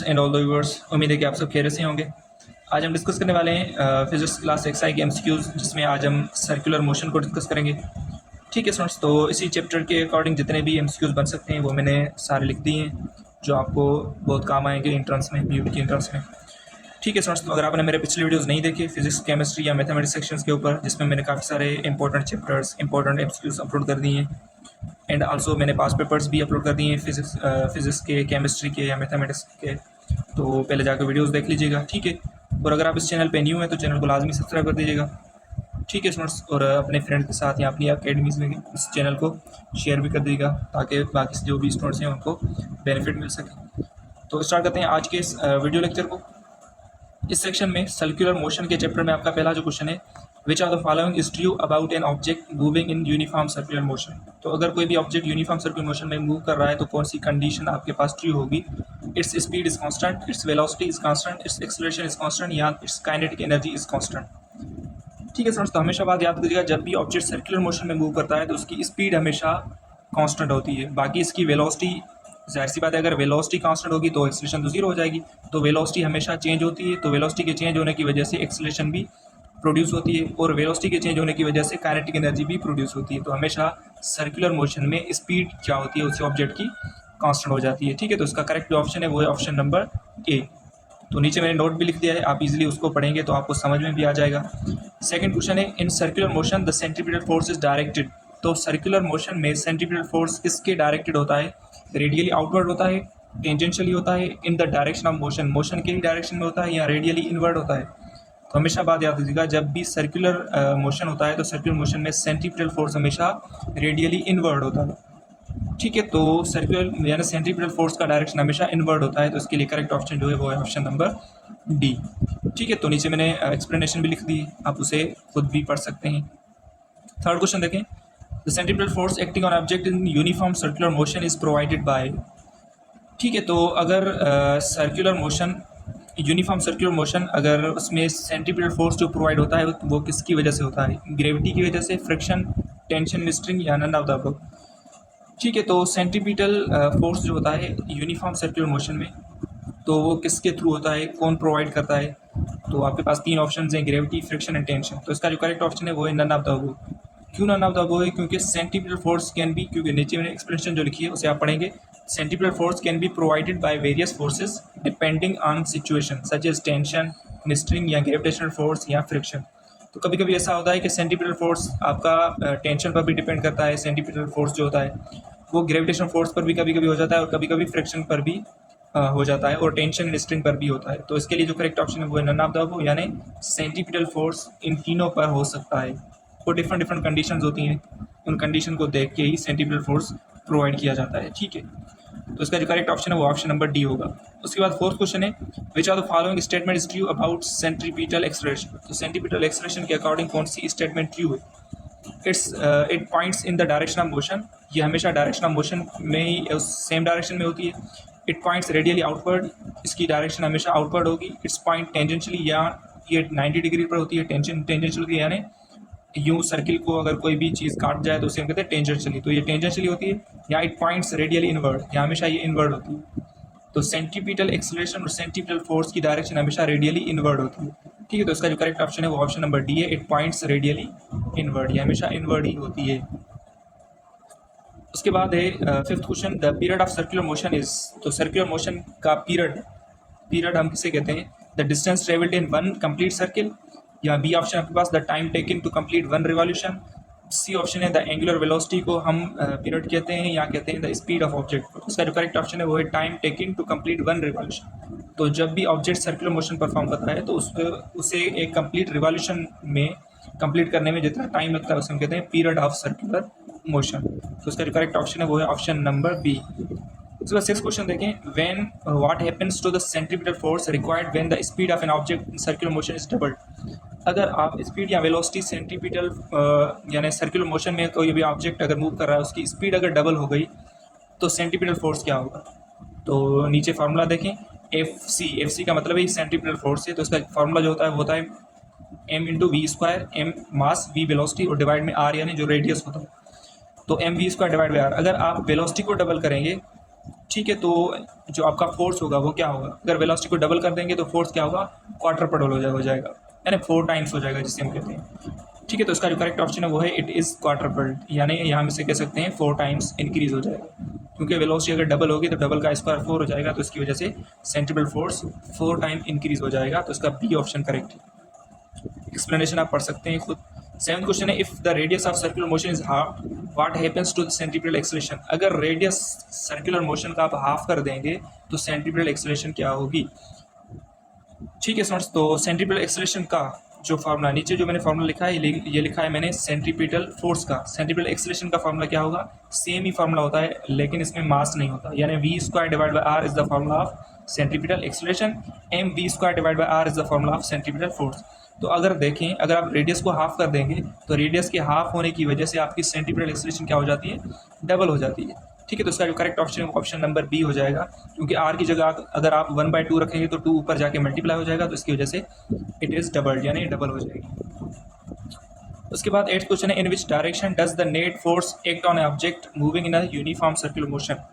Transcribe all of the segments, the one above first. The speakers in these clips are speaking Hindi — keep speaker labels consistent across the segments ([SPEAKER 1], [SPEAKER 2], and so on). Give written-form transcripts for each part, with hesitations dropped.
[SPEAKER 1] एंड ऑल द व्यूअर्स, उम्मीद है कि आप सब खैरियत से होंगे। आज हम डिस्कस करने वाले हैं फिजिक्स क्लास एक्सआई के एमसीक्यूज, जिसमें आज हम सर्कुलर मोशन को डिस्कस करेंगे। ठीक है स्टूडेंट्स, तो इसी चैप्टर के अकॉर्डिंग जितने भी एमसीक्यूज बन सकते हैं वो मैंने सारे लिख दिए हैं, जो आपको बहुत काम आएंगे इंट्रेंस में, बीयूटी की इंट्रेंस में। ठीक है स्टूडेंट्स, तो अगर आपने मेरे पिछले वीडियोस नहीं देखे फिजिक्स, केमिस्ट्री या मैथमेटिक्स सेक्शंस के ऊपर, जिसमें मैंने काफ़ी सारे important chapters, important MCQs upload कर दिए हैं, एंड आल्सो मैंने पास पेपर्स भी अपलोड कर दिए हैं फिजिक्स के, केमिस्ट्री के या मैथमेटिक्स के, तो पहले जाकर वीडियोस देख लीजिएगा। ठीक है, और अगर आप इस चैनल पे न्यू हैं तो चैनल को लाजमी सब्सक्राइब कर दीजिएगा। ठीक है स्टूडेंट्स, और अपने फ्रेंड के साथ या अपनी अकेडमीज में इस चैनल को शेयर भी कर दीजिएगा, ताकि बाकी जो भी स्टूडेंट्स हैं उनको बेनिफिट मिल सके। तो स्टार्ट करते हैं आज के इस वीडियो लेक्चर को। इस सेक्शन में सर्कुलर मोशन के चैप्टर में आपका पहला जो क्वेश्चन है, which are the following is true about an object moving in uniform circular motion. तो अगर कोई भी ऑब्जेक्ट यूनिफॉर्म सर्कुलर मोशन में मूव कर रहा है तो कौन सी कंडीशन आपके पास ट्रू होगी? Its speed is constant, its velocity is constant, its acceleration is constant, या its kinetic energy is constant. ठीक है फ्रेंड्स, तो हमेशा बात याद करिएगा, जब भी ऑब्जेक्ट सर्कुलर मोशन में मूव करता है तो उसकी स्पीड हमेशा कांस्टेंट होती है। बाकी इसकी वेलोसिटी, जाहिर सी बात है, अगर वेलोसिटी कांस्टेंट होगी तो एक्सेलरेशन तो जीरो हो जाएगी। तो वेलोसिटी हमेशा चेंज होती है, तो वेलोसिटी के चेंज होने की वजह से एक्सेलरेशन भी प्रोड्यूस होती है, और वेलोसिटी के चेंज होने की वजह से काइनेटिक एनर्जी भी प्रोड्यूस होती है। तो हमेशा सर्कुलर मोशन में स्पीड क्या होती है, उस ऑब्जेक्ट की कांस्टेंट हो जाती है। ठीक है, तो इसका करेक्ट जो ऑप्शन है वो है ऑप्शन नंबर ए। तो नीचे मैंने नोट भी लिख दिया है, आप इजीली उसको पढ़ेंगे तो आपको समझ में भी आ जाएगा। सेकंड क्वेश्चन है, इन circular motion the centripetal force is directed. तो सर्कुलर मोशन में सेंट्रीपिटल फोर्स किसके डायरेक्टेड होता है? रेडियली आउटवर्ड होता है, टेंजेंशियली होता है, इन the direction of motion, motion के ही डायरेक्शन में होता है, या रेडियली इनवर्ड होता है? तो हमेशा बात याद रखिएगा, जब भी सर्कुलर मोशन होता है तो सर्कुलर मोशन में सेंट्रीपिटल फोर्स हमेशा रेडियली इनवर्ड होता है। ठीक है, तो सर्कुलर यानी सेंट्रीपिटल फोर्स का डायरेक्शन हमेशा इनवर्ड होता है, तो इसके लिए करेक्ट ऑप्शन जो है वो है ऑप्शन नंबर डी। ठीक है, तो नीचे मैंने एक्सप्लेनेशन भी लिख दी, आप उसे खुद भी पढ़ सकते हैं। थर्ड क्वेश्चन देखें, the centripetal force acting on object in uniform circular motion is provided by. ठीक है, तो अगर circular motion, uniform circular motion, अगर उसमें सेंट्रीपिटल फोर्स जो प्रोवाइड होता है वो किसकी वजह से होता है? ग्रेविटी की वजह से, फ्रिक्शन, टेंशन, स्ट्रिंग, या नन ऑफ द अबव। ठीक है, तो सेंट्रीपिटल फोर्स जो होता है यूनिफॉर्म सर्कुलर मोशन में, तो वो किसके थ्रू होता है, कौन प्रोवाइड करता है? तो आपके पास तीन ऑप्शन हैं, ग्रेविटी, फ्रिक्शन एंड टेंशन। तो इसका जो करेक्ट ऑप्शन है वो है नन ऑफ द अबव। क्यों नन ऑफ द अबव है? क्योंकि सेंट्रीपिटल फोर्स कैन बी, क्योंकि नीचे मैंने एक्सप्लेनेशन जो लिखी है उसे आप पढ़ेंगे, centripetal force can be provided by various forces depending on situation such as tension, string, या ग्रेविटेशनल फोर्स, या फ्रिक्शन। तो कभी कभी ऐसा होता है कि सेंट्रीपिटल फोर्स आपका टेंशन पर भी डिपेंड करता है, सेंट्रीपिटल फोर्स जो होता है वो ग्रेविटेशनल फोर्स पर भी कभी कभी हो जाता है, और कभी कभी फ्रिक्शन पर भी हो जाता है, और टेंशन एंड स्ट्रिंग पर भी होता है। तो इसके लिए जो करेक्ट ऑप्शन है वो है नन ऑफ द अबव, यानी सेंट्रीपिटल फोर्स इन तीनों पर हो सकता है, और डिफरेंट डिफरेंट कंडीशंस होती हैं, उन कंडीशन को देख के ही सेंट्रीपिटल फोर्स प्रोवाइड किया जाता है। ठीक है, तो इसका जो करेक्ट ऑप्शन है वो ऑप्शन नंबर डी होगा। उसके बाद फोर्थ क्वेश्चन है, which are the following statement is true about centripetal acceleration. तो सेंट्रीपिटल एक्सेलरेशन के अकॉर्डिंग कौन सी स्टेटमेंट ट्रू है? It points in the direction of motion. ये हमेशा डायरेक्शन ऑफ मोशन में ही सेम डायरेक्शन में होती है। इट पॉइंट्स रेडियली आउटवर्ड, इसकी डायरेक्शन हमेशा आउटवर्ड होगी। इट्स पॉइंट टेंजेंशियली, या ये 90 डिग्री पर होती है, टेंजेंशियल होती है, यानी यूँ सर्किल को अगर कोई भी चीज़ काट जाए तो उसे हम कहते हैं टेंजेंशियली, तो ये टेंजेंशियली होती है। या इट पॉइंट्स रेडियली इनवर्ड, या हमेशा ये इनवर्ड होती है। तो सेंट्रीपिटल एक्सेलरेशन और सेंट्रीपिटल फोर्स की डायरेक्शन हमेशा रेडियली इनवर्ड होती है। ठीक है, तो इसका जो करेक्ट ऑप्शन है वो ऑप्शन नंबर डी है, इट पॉइंट्स रेडियली इनवर्ड, ये हमेशा इनवर्ड ही होती है। उसके बाद है fifth question, the period of circular motion is. तो सर्कुलर मोशन का पीरियड हम किसे कहते हैं? The distance travelled in one complete circle, या बी ऑप्शन आपके पास the time taken to complete one revolution, C option है द एंगुलर वेलोसिटी को हम पीरियड कहते हैं, या कहते हैं द स्पीड ऑफ ऑब्जेक्ट। उसका जो करेक्ट ऑप्शन है वो है time taking to complete one revolution. तो जब भी ऑब्जेक्ट सर्कुलर मोशन परफॉर्म करता है तो उसे एक कंप्लीट रिवॉल्यूशन में कंप्लीट करने में जितना टाइम लगता है उसे हम कहते हैं पीरियड ऑफ सर्कुलर मोशन। तो उसका जो करेक्ट ऑप्शन है वो है ऑप्शन नंबर बी। उसके बाद सिक्स क्वेश्चन देखें, when what happens to the centripetal force required when the speed of an object in circular motion is doubled. अगर आप स्पीड या वेलोसिटी सेंट्रीपिटल यानी सर्कुलर मोशन में कोई भी ऑब्जेक्ट अगर मूव कर रहा है उसकी स्पीड अगर डबल हो गई तो सेंट्रीपिटल फोर्स क्या होगा? तो नीचे फार्मूला देखें, एफ सी का मतलब है सेंट्रीपिटल फोर्स है, तो इसका फार्मूला जो होता है M into V square, M mass, V velocity, और डिवाइड में आर यानी जो रेडियस होता है, तो M V square divide by R. अगर आप वेलोसिटी को डबल करेंगे ठीक है, तो जो आपका फोर्स होगा वो क्या होगा, अगर वेलोसिटी को डबल कर देंगे तो फोर्स क्या होगा, क्वार्टर पर डबल हो जाएगा, यानी 4 टाइम्स हो जाएगा जिसे हम कहते हैं। ठीक है, तो इसका जो करेक्ट ऑप्शन है वो है इट इज़ क्वार्टर पर, यानी यहाँ हम इसे कह सकते हैं 4 टाइम्स इंक्रीज हो जाएगा, क्योंकि वेलोसिटी अगर डबल होगी तो डबल का स्क्वायर 4 हो जाएगा, तो इसकी वजह से सेंट्रीफ्यूगल फोर्स 4 टाइम इंक्रीज हो जाएगा, तो इसका बी ऑप्शन करेक्ट है। एक्सप्लेनेशन आप पढ़ सकते हैं खुद। 7th क्वेश्चन है, if the radius of circular motion is half what happens to the centripetal acceleration. अगर रेडियस सर्कुलर मोशन का आप हाफ कर देंगे तो सेंट्रीपिटल एक्सेलरेशन क्या होगी। ठीक है स्टूडेंट्स, तो सेंट्रीपिटल एक्सेलरेशन का जो फार्मूला नीचे जो मैंने फार्मूला लिखा है ये लिखा है मैंने सेंट्रीपिटल फोर्स का। सेंट्रीपिटल एक्सेलरेशन का फार्मूला क्या होगा, सेम ही फार्मूला होता है लेकिन इसमें मास नहीं होता, यानी v² divide by r is the formula of centripetal acceleration, mv² divide by r is the formula of centripetal force. तो अगर देखें, अगर आप रेडियस को हाफ कर देंगे तो रेडियस के हाफ होने की वजह से आपकी सेंट्रीपिटल एक्सेलरेशन क्या हो जाती है, डबल हो जाती है। ठीक है, तो इसका जो करेक्ट ऑप्शन है ऑप्शन नंबर बी हो जाएगा, क्योंकि आर की जगह अगर आप 1/2 रखेंगे तो 2 ऊपर जाके मल्टीप्लाई हो जाएगा, तो इसकी वजह से इट इज़ डबल, यानी डबल हो जाएगी। उसके बाद 8th क्वेश्चन है, in which direction does the net force act on a object moving in a uniform circular motion.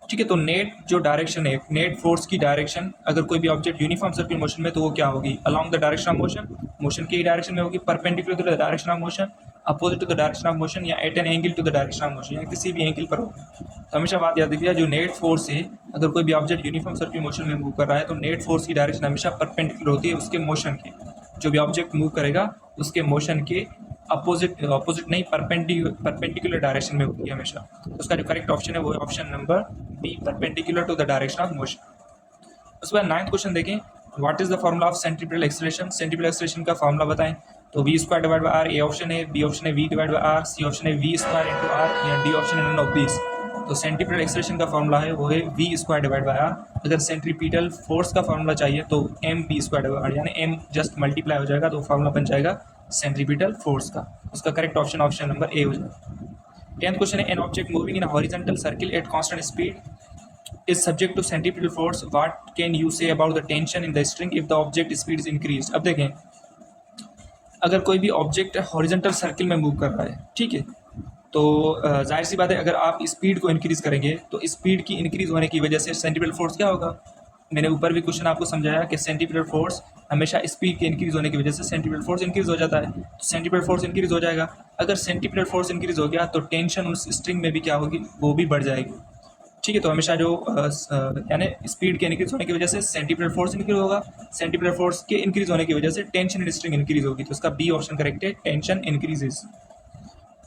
[SPEAKER 1] ठीक है, तो नेट जो डायरेक्शन है, नेट फोर्स की डायरेक्शन अगर कोई भी ऑब्जेक्ट यूनिफॉर्म सर्कुलर मोशन में तो वो क्या होगी, along the direction of motion, motion की डायरेक्शन में होगी, perpendicular to the direction of motion, opposite to the direction of motion, या at an angle to the direction of motion, या किसी भी एंगल पर होगी। तो हमेशा बात याद रखिएगा, जो नेट फोर्स है, अगर कोई भी ऑब्जेक्ट यूनिफॉर्म सर्कुलर मोशन में मूव कर रहा है तो नेट फोर्स की डायरेक्शन हमेशा परपेंडिकुलर होती है उसके मोशन के, जो भी ऑब्जेक्ट मूव करेगा उसके मोशन के अपोजिट नहीं परपेंडिकुलर डायरेक्शन में होती है हमेशा। तो उसका जो करेक्ट ऑप्शन है वो है option number B, perpendicular to the direction of motion. उसके बाद 9th क्वेश्चन देखें, what is the formula of centripetal acceleration. Centripetal acceleration का फॉर्मूला बताएं, तो v² divide by r A option है, बी ऑप्शन है v divide by r, C option है v² इंटू r, या डी ऑप्शन है नन ऑफ दीस। तो सेंट्रीपिटल एक्सेलरेशन का फॉर्मूला है वो है v² डिवाइड बाय r। अगर सेंट्रीपिटल फोर्स का फॉर्मूला चाहिए तो mv² डिवाइड बाय r, यानी m जस्ट मल्टीप्लाई हो जाएगा तो फॉर्मूला बन जाएगा सेंट्रीपिटल फोर्स का। उसका correct option option number A हो जाएगा। 10th क्वेश्चन है, N object moving in a horizontal circle at constant speed is subject to centripetal force. What can you say about the tension in the string if the object speed is increased? अब देखें, अगर कोई भी ऑब्जेक्ट हॉरिजॉन्टल सर्किल में मूव कर रहा है, ठीक है, तो जाहिर सी बात है अगर आप स्पीड को इंक्रीज करेंगे तो स्पीड की इंक्रीज होने की वजह से सेंट्रीपिटल फोर्स क्या होगा। मैंने ऊपर भी क्वेश्चन आपको समझाया कि सेंट्रीपिटल फोर्स हमेशा स्पीड के इंक्रीज होने की वजह से सेंट्रीपिटल फोर्स इंक्रीज हो जाता है, तो सेंट्रीपिटल फोर्स इंक्रीज हो जाएगा। अगर सेंट्रीपिटल फोर्स इंक्रीज हो गया तो टेंशन उस स्ट्रिंग में भी क्या होगी, वो भी बढ़ जाएगी। ठीक है, तो हमेशा जो यानी स्पीड के इंक्रीज होने की वजह से सेंट्रीपिटल फोर्स इंक्रीज होगा, सेंट्रीपिटल फोर्स के इंक्रीज होने की वजह से टेंशन इन स्ट्रिंग इंक्रीज होगी, तो इसका बी ऑप्शन करेक्ट है, टेंशन इंक्रीजेस।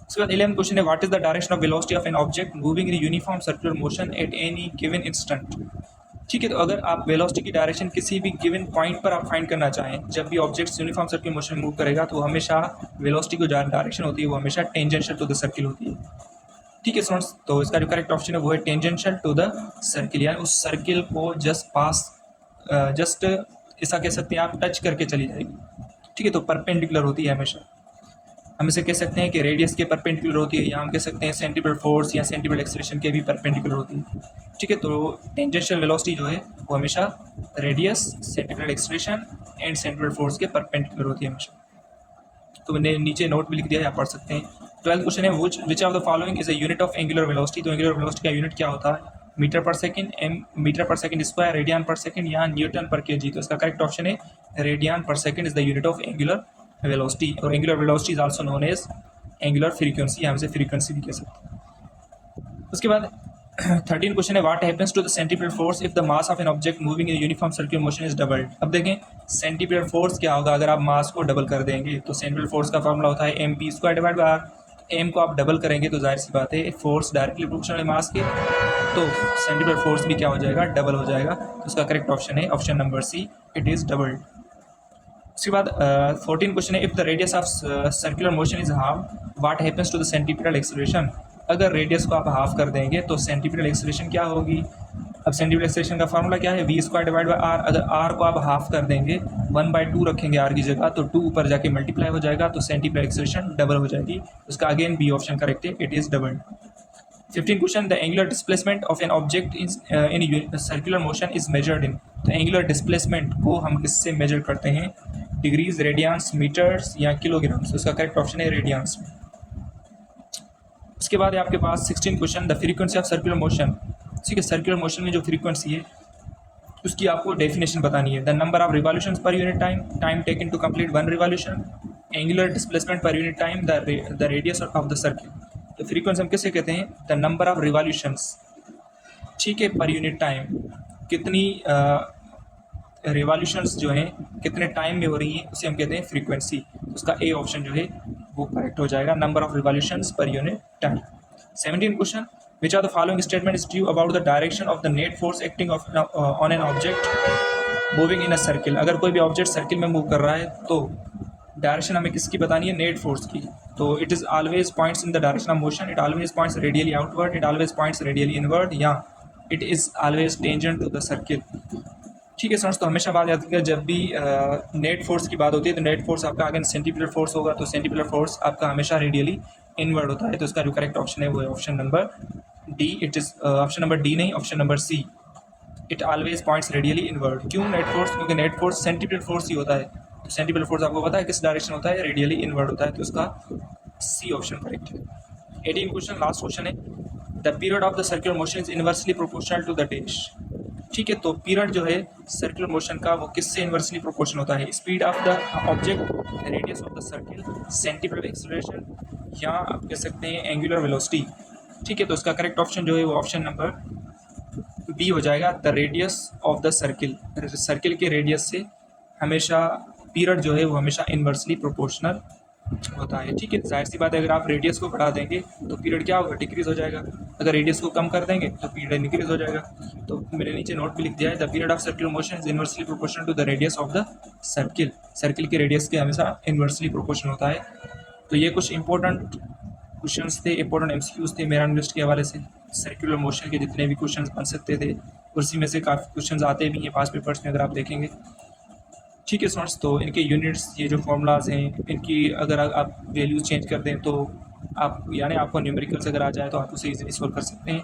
[SPEAKER 1] उसके बाद 11th क्वेश्चन है, what is the direction of velocity of an object moving in uniform circular motion at any given instant. ठीक है, तो अगर आप वेलोसिटी की डायरेक्शन किसी भी गिवन पॉइंट पर आप फाइंड करना चाहें, जब भी ऑब्जेक्ट यूनिफॉर्म सर्कुलर मोशन में मूव करेगा तो हमेशा वेलोसिटी की जो डायरेक्शन होती है वो हमेशा टेंजेंशियल टू द सर्किल होती है। ठीक है स्टूडेंट्स, तो इसका जो करेक्ट ऑप्शन है वो है टेंजेंशियल टू द सर्किल, यानी उस सर्किल को जस्ट ऐसा कह सकते हैं आप टच करके चली जाएगी। ठीक है, तो परपेंडिकुलर होती है हमेशा, हम इसे कह सकते हैं कि रेडियस के परपेंडिकुलर होती है, या हम कह सकते हैं सेंट्रीपिटल फोर्स या सेंट्रीपिटल एक्सेलरेशन के भी परपेंडिकुलर होती है। ठीक है, तो टेंजेंशियल वेलोसिटी जो है वो हमेशा radius, centripetal acceleration and centripetal force के परपेंडिकुलर होती है हमेशा। तो मैंने नीचे नोट भी लिख दिया है, आप पढ़ सकते हैं। 12th क्वेश्चन है, which of the following is a unit of angular velocity. तो एंगुलर वेलोसिटी का यूनिट क्या होता है, metre per second, metre per second square, radian per second, या न्यूटन पर केजी। तो इसका करेक्ट ऑप्शन है radian per second is the unit of angular velocity, और angular velocity is also known as angular frequency, हम इसे फ्रीक्वेंसी भी कह सकते हैं। उसके बाद 13 क्वेश्चन है, what happens to the centripetal force if the mass of an object moving in uniform circular motion is doubled. अब देखें सेंट्रीपिटल फोर्स क्या होगा अगर आप मास को डबल कर देंगे, तो सेंट्रीपिटल फोर्स का फॉर्मूला होता है mp² divide by r। M को आप डबल करेंगे तो जाहिर सी बात है फोर्स डायरेक्टली प्रोपोर्शनल है मास के, तो सेंट्रीपिटल फोर्स भी क्या हो जाएगा, डबल हो जाएगा। तो उसका करेक्ट ऑप्शन है option number C, it is doubled. उसके बाद 14 क्वेश्चन है, if the radius of circular motion is half what happens to the centripetal acceleration. अगर रेडियस को आप हाफ कर देंगे तो सेंट्रीपिटल एक्सेलरेशन क्या होगी। अब सेंट्रीपिटल एक्सेलरेशन का फॉर्मूला क्या है, v² डिवाइड बाय r। अगर r को आप हाफ कर देंगे, 1/2 रखेंगे r की जगह, तो 2 ऊपर जाके मल्टीप्लाई हो जाएगा, तो सेंट्रीपिटल एक्सेलरेशन डबल हो जाएगी। उसका अगेन बी ऑप्शन करेक्ट है, it is double. 15 question, the angular displacement of an object in circular motion is measured in. तो एंगुलर डिस्प्लेसमेंट को हम किससे मेजर करते हैं, डिग्रीज, रेडियंस, मीटर्स या किलोग्राम्स। उसका करेक्ट ऑप्शन है रेडियंस। उसके बाद है आपके पास 16 question, the frequency of circular motion. ठीक है, सर्कुलर मोशन में जो फ्रीक्वेंसी है उसकी आपको डेफिनेशन बतानी है। The number of revolution per unit time, time taken to complete one revolution, angular displacement per unit time, the radius of the circle. तो फ्रीक्वेंसी हम किसे कहते हैं? द नंबर ऑफ रिवॉल्यूशंस, ठीक है, पर यूनिट टाइम, कितनी रिवॉल्यूशंस जो हैं कितने टाइम में हो रही हैं, उसे हम कहते हैं फ्रीक्वेंसी। उसका ए ऑप्शन जो है वो करेक्ट हो जाएगा, number of revolutions per unit time. 17 question, which are the following statement is true about the direction of the net force acting on an object moving in a circle. अगर कोई भी ऑब्जेक्ट सर्किल में मूव कर रहा है तो डायरेक्शन हमें किसकी बतानी है? नेट फोर्स की। तो it is always points in the direction of motion, it always points radially outward, it always points radially inward, या it is always tangent to the circle. ठीक है स्टूडेंट्स, तो हमेशा बात याद रखिएगा जब भी नेट फोर्स की बात होती है तो नेट फोर्स आपका अगर सेंटीमीटर फोर्स होगा तो सेंटीमीटर फोर्स आपका हमेशा रेडियली इनवर्ड होता है। तो इसका जो करेक्ट ऑप्शन है वो है option number D. It is option number D नहीं, option number C, it always points radially inward. क्यों नेट फोर्स? क्योंकि नेट फोर्स सेंटीमीटर फोर्स ही होता है। तो सेंटीमीटर फोर्स आपको पता है किस डायरेक्शन होता है? रेडियली इनवर्ड होता है। तो उसका सी ऑप्शन करेक्ट है। 18 क्वेश्चन, लास्ट क्वेश्चन है, the period of the circular motion is inversely proportional to the dash. ठीक है, तो पीरियड जो है सर्कुलर मोशन का वो किससे इनवर्सली प्रोपोर्शनल होता है? Speed of the object, radius of the circle, centimetre acceleration, या आप कह सकते हैं एंगुलर वेलोसिटी। ठीक है, तो इसका करेक्ट ऑप्शन जो है वो ऑप्शन नंबर बी हो जाएगा, the radius of the circle. Circle के रेडियस से हमेशा पीरियड जो है वो हमेशा इनवर्सली प्रोपोर्शनल होता है। ठीक है, जाहिर सी बात है अगर आप रेडियस को बढ़ा देंगे तो पीरियड क्या होगा? डिक्रीज हो जाएगा। अगर रेडियस को कम कर देंगे तो पीरियड इंक्रीज हो जाएगा। तो मेरे नीचे नोट भी लिख दिया है, the period of circular motion is inversely proportional to the radius of the circle. Circle के रेडियस के हमेशा इनवर्सली प्रोपोर्शनल होता है। तो ये कुछ इंपॉर्टेंट क्वेश्चंस थे, इंपॉर्टेंट एमसीक्यूज थे मेरा लिस्ट के हवाले से। सर्कुलर मोशन के जितने भी क्वेश्चंस बन सकते थे उसी में से काफ़ी क्वेश्चंस आते भी हैं पास पेपर्स में अगर आप देखेंगे। ठीक है स्टूडेंट्स, तो इनके यूनिट्स, ये जो फॉर्मूलाज हैं, इनकी अगर आप वैल्यूज चेंज कर दें तो आप यानी आपको न्यूमेरिकल्स अगर आ जाए तो आप उसे इजीली सॉल्व कर सकते हैं।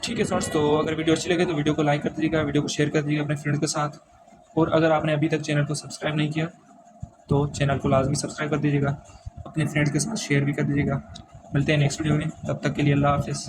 [SPEAKER 1] ठीक है स्टूडेंट्स, तो अगर वीडियो अच्छी लगे तो वीडियो को लाइक कर दीजिएगा, वीडियो को शेयर कर दीजिएगा अपने फ्रेंड के साथ, और अगर आपने अभी तक चैनल को सब्सक्राइब नहीं किया तो चैनल को लाजमी सब्सक्राइब कर दीजिएगा, अपने फ्रेंड्स के साथ शेयर भी कर दीजिएगा। मिलते हैं नेक्स्ट वीडियो में, तब तक के लिए अल्लाह हाफिज़।